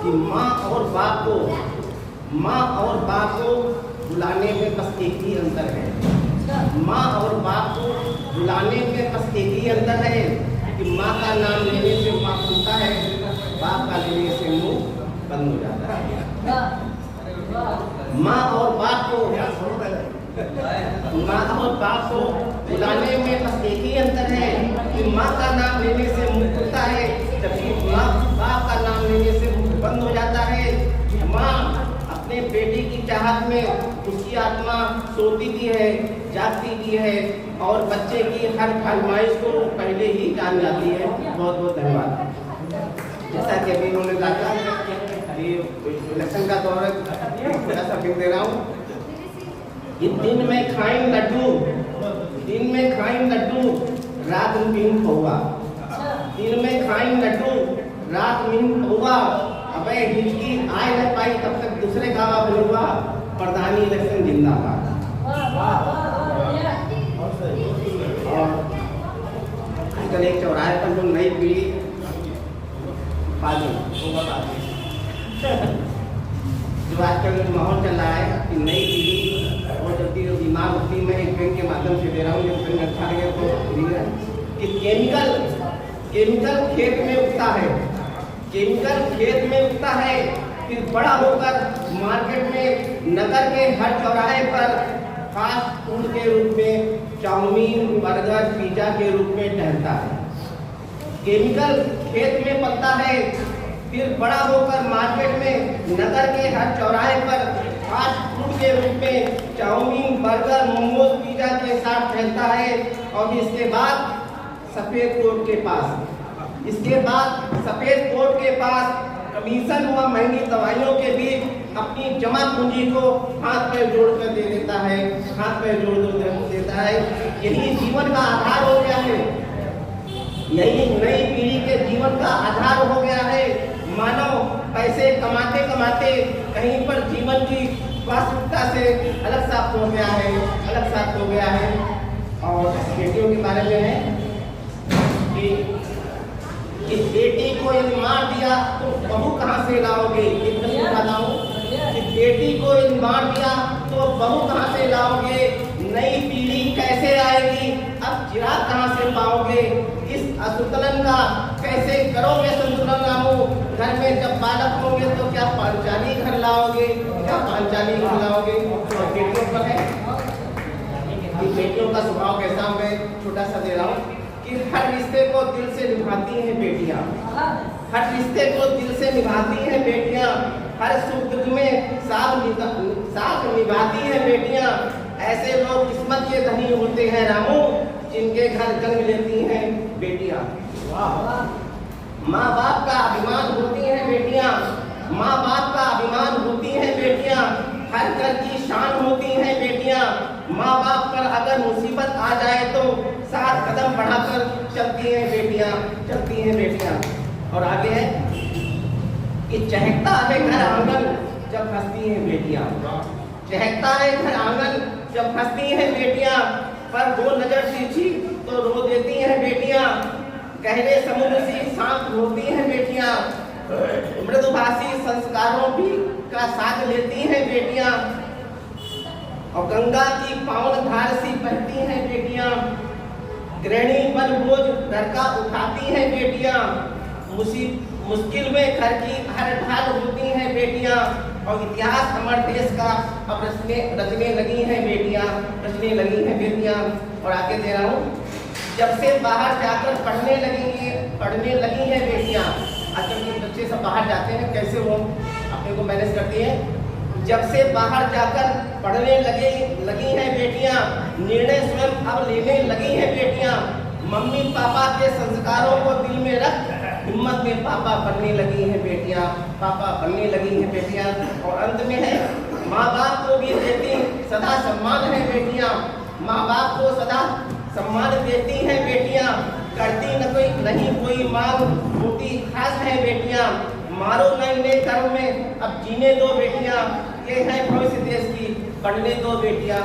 कि माँ और बाप को बुलाने में बस एक ही अंतर है। माँ और बाप को बुलाने में बस एक ही अंतर है कि माँ का नाम लेने से माँ खुलता है, बाप का लेने से मुंह बंद हो जाता है। माँ और बाप को बुलाने में बस एक ही अंतर है कि माँ का नाम लेने से मुंह खुलता है, जबकि बाप का नाम लेने से मुंह बंद हो जाता है। माँ अपने बेटे की चाहत में उसकी आत्मा सोती भी है, जागती भी है और बच्चे की हर फरमाइश को पहले ही जान जाती है। बहुत बहुत धन्यवाद। जैसा कि अभी उन्होंने कहा, ये इलेक्शन का दौर है, थोड़ा सा बिल दे रहा हूँ। ये दिन में खाएं लड्डू, रात में पीऊं पौवा। दिन में खाएं लड्डू, रात में पौवा। अबे हिचकी आए न पाई तब तक दूसरे गावा बोलूंगा, प्रधानी इलेक्शन जिंदाबाद। और आजकल एक चौराहे पर जो नई पीढ़ी जो आजकल माहौल चल रहा है कि नई पीढ़ी और जबकि दिमाग होती, मैं एक पेन के माध्यम से दे रहा हूँ, जब पेन अच्छा लगे तो कि केमिकल खेत में उगता है, फिर बड़ा होकर मार्केट में, नगर के हर चौराहे पर फास्ट फूड के रूप में चाउमीन, बर्गर, पिज्जा के रूप में टहलता है। केमिकल खेत में पलता है, फिर बड़ा होकर मार्केट में, नगर के हर चौराहे पर फास्ट फूड के रूप में चाउमीन, बर्गर, मोमोज, पिज्जा के साथ फैलता है। और इसके बाद सफेद कोट के पास कमीशन व महंगी दवाइयों के बीच अपनी जमा पूंजी को हाथ पैर जोड़ कर दे देता है, यही जीवन का आधार हो गया है, यही नई पीढ़ी के जीवन का आधार हो गया है। मानव पैसे कमाते कमाते कहीं पर जीवन की वास्तविकता से अलग सा हो गया है। और बेटियों के बारे में है कि बेटी को यदि मार दिया तो बहू कहाँ से लाओगे। कि बेटी को यदि मार दिया तो बहू कहाँ से लाओगे। नई पीढ़ी कैसे आएगी, अब चिराग कहाँ से पाओगे। इस असंतुलन का कैसे करोगे संतुलन रामू। घर में जब बालक होंगे तो क्या पांचाली घर लाओगे। और बेटियों पर है कि बेटियों का स्वभाव कैसा, मैं छोटा सा दे रहा हूँ कि हर रिश्ते को दिल से निभाती हैं बेटियाँ, हर सुख दुख में साथ निभाती हैं बेटियाँ। ऐसे लोग किस्मत के धनी होते हैं रामू, जिनके घर जन्म लेती हैं बेटियाँ। माँ बाप का अभिमान होती हैं बेटियाँ, हर घर की शान होती हैं बेटियाँ। माँ बाप पर अगर मुसीबत आ जाए तो 7 कदम बढ़ाकर चलती हैं बेटियाँ। और आगे है कि चहकता है घर आंगन जब हंसती हैं बेटियाँ, पर वो नजर तिरछी तो रो देती हैं बेटियाँ। गहरे समुद्र सी शांत होती हैं बेटियाँ, मृदुभाषी संस्कारों भी का साथ लेती हैं बेटियाँ। और गंगा की पावन धार सी बहती हैं बेटियाँ, गृहिणी पर बोझ घर का उठाती हैं बेटियाँ। मुश्किल में घर की हर ढाल होती हैं बेटियाँ। और इतिहास हमारे देश का अब रचने लगी हैं बेटियाँ। और आगे दे रहा हूँ, जब से बाहर जाकर पढ़ने लगी हैं बेटियाँ। आजकल के बच्चे सब बाहर जाते हैं, कैसे वो अपने को मैनेज करती हैं। जब से बाहर जाकर पढ़ने लगी हैं बेटियाँ, निर्णय स्वयं अब लेने लगी हैं बेटियाँ। मम्मी पापा के संस्कारों को दिल में रख हिम्मत में पापा बनने लगी हैं बेटियाँ। और अंत में है, माँ बाप को भी देती सदा सम्मान है बेटियाँ, करती नहीं कोई मांग होती खास है बेटियाँ। मारो नए कर्म में अब जीने दो बेटियाँ, ये है भविष्य देश की, पढ़ने दो बेटियाँ।